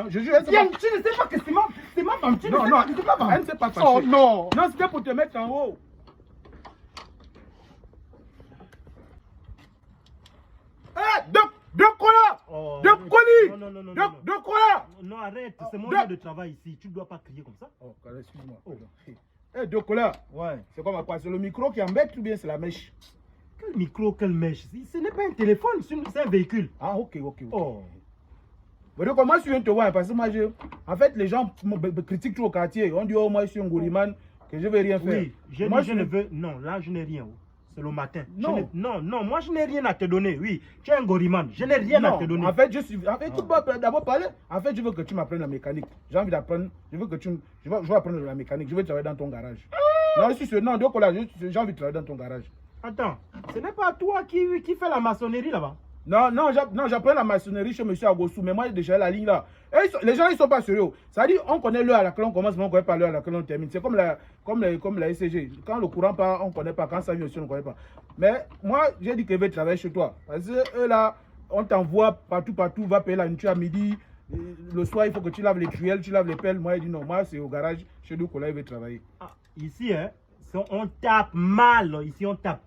Je jure, elle tu ne sais pas que c'est ma femme. Non, elle ne s'est pas fâchée. Oh non. Non, c'était pour te mettre en haut. De quoi là? De colis. Non. De quoi là? Non, arrête, c'est mon lieu de travail ici. Tu ne dois pas crier comme ça. Oh, excuse-moi. De quoi là? Ouais. C'est comme quoi? C'est le micro qui embête ou bien c'est la mèche? Quel micro, quelle mèche? Ce n'est pas un téléphone, c'est un véhicule. Ah, ok. Oh. Mais donc, moi, je suis un te voir parce que moi, en fait, les gens me critiquent tout au quartier. On dit, oh, moi, je suis un gouriman, que je ne vais rien faire. Oui, moi, je ne veux. Non, là, je n'ai rien. C'est le matin. Non. Non, moi, je n'ai rien à te donner. Oui, tu es un goriman. Je n'ai rien à te donner. En fait, tu dois d'abord parler. En fait, je veux que tu m'apprennes la mécanique. J'ai envie d'apprendre. Je veux apprendre la mécanique. Je veux travailler dans ton garage. Non, donc là, j'ai envie de travailler dans ton garage. Attends, ce n'est pas toi qui fait la maçonnerie là-bas? Non, j'apprends la maçonnerie chez M. Agossou, mais moi, j'ai déjà la ligne là. Et les gens, ils ne sont pas sérieux. Ça dit, on connaît l'heure à laquelle on commence, mais on ne connaît pas l'heure à laquelle on termine. C'est comme la SCG. Quand le courant part, on ne connaît pas. Quand ça vient aussi, on ne connaît pas. Mais moi, j'ai dit que je vais travailler chez toi. Parce que eux là, on t'envoie partout, va payer la nourriture à midi. Le soir, il faut que tu laves les truelles, tu laves les pelles. Moi, il dit non, moi, c'est au garage, chez nous, qu'on va travailler. Ah, ici, hein, on tape mal. Ici, on tape.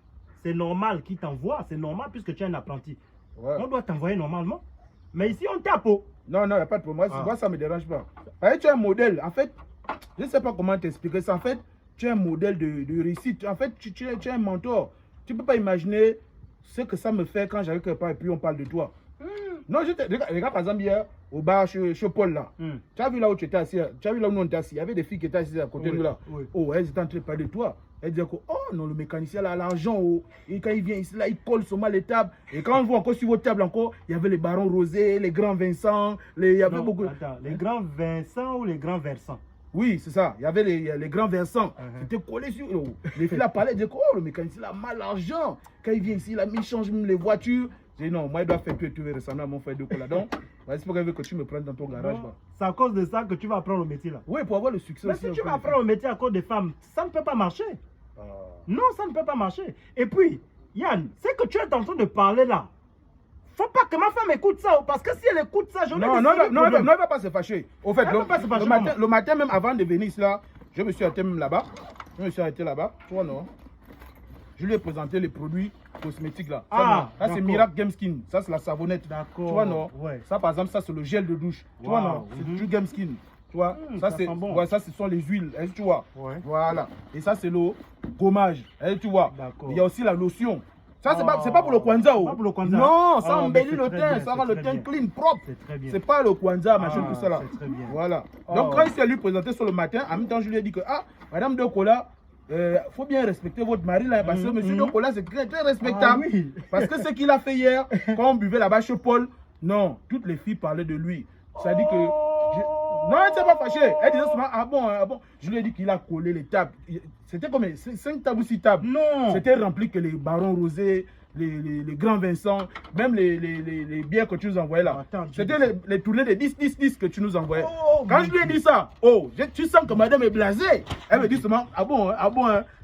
C'est normal qu'ils t'envoient. C'est normal puisque tu es un apprenti. Ouais. On doit t'envoyer normalement. Mais ici, on tape. Non, il n'y a pas de problème. Moi, ça ne me dérange pas. Parce que tu es un modèle. En fait, je ne sais pas comment t'expliquer ça. En fait, tu es un modèle de réussite. En fait, tu es un mentor. Tu ne peux pas imaginer ce que ça me fait quand j'arrive quelque part et puis on parle de toi. Non, regarde par exemple hier, au bar chez Paul là. Tu as vu là où tu étais assis, tu as vu là où nous on était assis. Il y avait des filles qui étaient assises à côté de nous là. Oh, elles étaient en train de parler de toi. Elles disaient que, oh non, le mécanicien là a l'argent. Oh. Et quand il vient ici là, il colle seulement les tables. Et quand on voit encore sur vos tables encore, il y avait les barons rosés, les grands Vincent, il y avait beaucoup. Attends, les grands Vincent ou les grands Versants? Oui, c'est ça. Il y avait les grands versants. C'était collé sur eux. Les filles là parlaient, elles disaient que, oh, le mécanicien là a mal l'argent. Quand il vient ici, il change même les voitures. J'ai dit non, moi, il doit faire tu veux ressembler à mon frère de Kola. Donc, c'est pour que tu me prennes dans ton garage. C'est à cause de ça que tu vas apprendre le métier là. Oui, pour avoir le succès. Mais si tu vas apprendre le métier à cause des femmes, ça ne peut pas marcher. Non, ça ne peut pas marcher. Et puis, Yann, c'est que tu es en train de parler là. Faut pas que ma femme écoute ça, parce que si elle écoute ça, je vais non, elle va pas se fâcher. Au fait, le matin même avant de venir ici là, je me suis arrêté même là-bas. Tu vois, non? Je lui ai présenté les produits cosmétiques là. Ça c'est Miracle Game Skin. Ça c'est la savonnette. D'accord. Tu vois, non? Ça par exemple, ça c'est le gel de douche. Tu vois, non? C'est du Game Skin. Tu vois, ça c'est bon. Ça ce sont les huiles, tu vois. Voilà. Et ça c'est le gommage, tu vois. Il y a aussi la lotion. Ça c'est pas pour le Kwanzaa. Non, ça embellit le teint, ça rend le teint clean, propre. C'est pas le Kwanzaa, machin tout ça là. Voilà. Donc quand il s'est lui présenté sur le matin, en même temps je lui ai dit que madame de Kola, faut bien respecter votre mari là, parce que monsieur Dokola c'est très très respectable. Parce que ce qu'il a fait hier, quand on buvait là-bas chez Paul, non, toutes les filles parlaient de lui. Ça dit que non, elle ne s'est pas fâchée. Elle disait seulement ah bon. Je lui ai dit qu'il a collé les tables. C'était comme 5 tables ou 6 tables. Non. C'était rempli que les barons rosés, les grands Vincent, même les bières que tu nous envoyais là. C'était les tournées de 10 que tu nous envoyais. Quand je lui ai dit ça, tu sens que madame est blasée. Elle me dit seulement ah bon.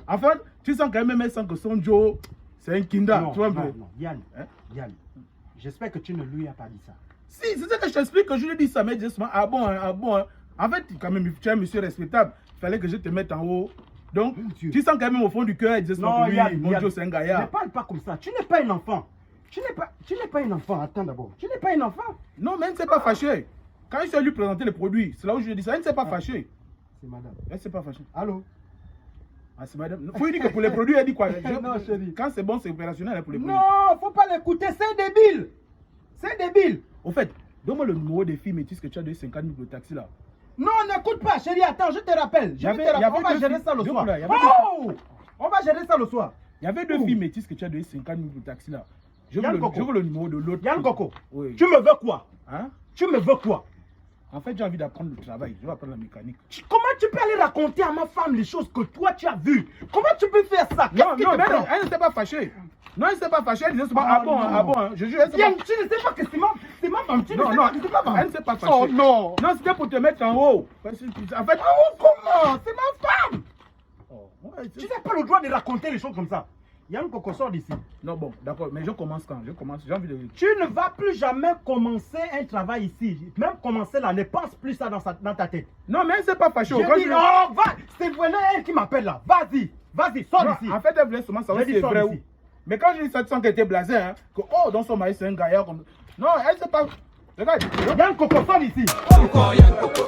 Enfin, tu sens quand même elle sent que son Joe, c'est un kinda. Non, Yann, j'espère que tu ne lui as pas dit ça. Si, c'est ça que je t'explique que je lui ai dit ça, mais justement, ah bon. En fait, quand même, tu es un monsieur respectable. Il fallait que je te mette en haut. Donc, tu sens quand même au fond du cœur, elle disait non, lui, mon Dieu, c'est un gaillard. Ne parle pas comme ça. Tu n'es pas un enfant. Tu n'es pas un enfant. Attends d'abord. Tu n'es pas un enfant. Non, mais elle ne s'est pas fâchée. Quand je lui présenter les produits, c'est là où je lui ai dit ça, elle ne s'est pas fâchée. C'est madame. Elle ne s'est pas fâchée. Allô? Ah, c'est madame. Faut lui dire que pour les produits, elle dit quoi? Non, chérie. Quand c'est bon, c'est opérationnel pour les produits. Non, faut pas l'écouter, c'est débile. C'est débile. Au fait, donne-moi le numéro des filles métisses que tu as donné 50 000 de taxi là. Non, n'écoute pas, chérie, attends, je te rappelle. On va gérer ça le soir. On va gérer ça le soir. Il y avait 2 filles métisses que tu as donné 50 000 de taxi là. Je veux le numéro de l'autre. Yann Coco, tu me veux quoi? Hein? Tu me veux quoi? En fait, j'ai envie d'apprendre le travail. Je vais apprendre la mécanique. Comment tu peux aller raconter à ma femme les choses que toi tu as vues? Comment tu peux faire ça? Non, elle ne s'est pas fâchée. Non, elle ne s'est pas fâchée. Elle disait seulement ah bon. Je jure, Yann, tu ne sais pas que c'est ma femme. Non, elle ne s'est pas fâchée. Oh non. Non, c'était pour te mettre en haut. En fait, comment? C'est ma femme. Tu n'as pas le droit de raconter les choses comme ça. Yann Coco, sort d'ici. Non, bon, d'accord, mais je commence quand? J'ai envie de... Tu ne vas plus jamais commencer un travail ici. Même commencer là, ne pense plus ça dans ta tête. Non, mais elle s'est pas fâchée. J'ai dit, non, va. C'est vraiment elle qui m'appelle là. Vas-y, sors d'ici. En fait, elle voulait seulement savoir si c'est vrai ou... Mais quand j'ai dit ça, tu sens qu'elle était blasée, hein, que oh, dans son mari, c'est un gaillard comme... Non, elle sait pas... Regarde. Yann Coco, sors d'ici. Yann Coco.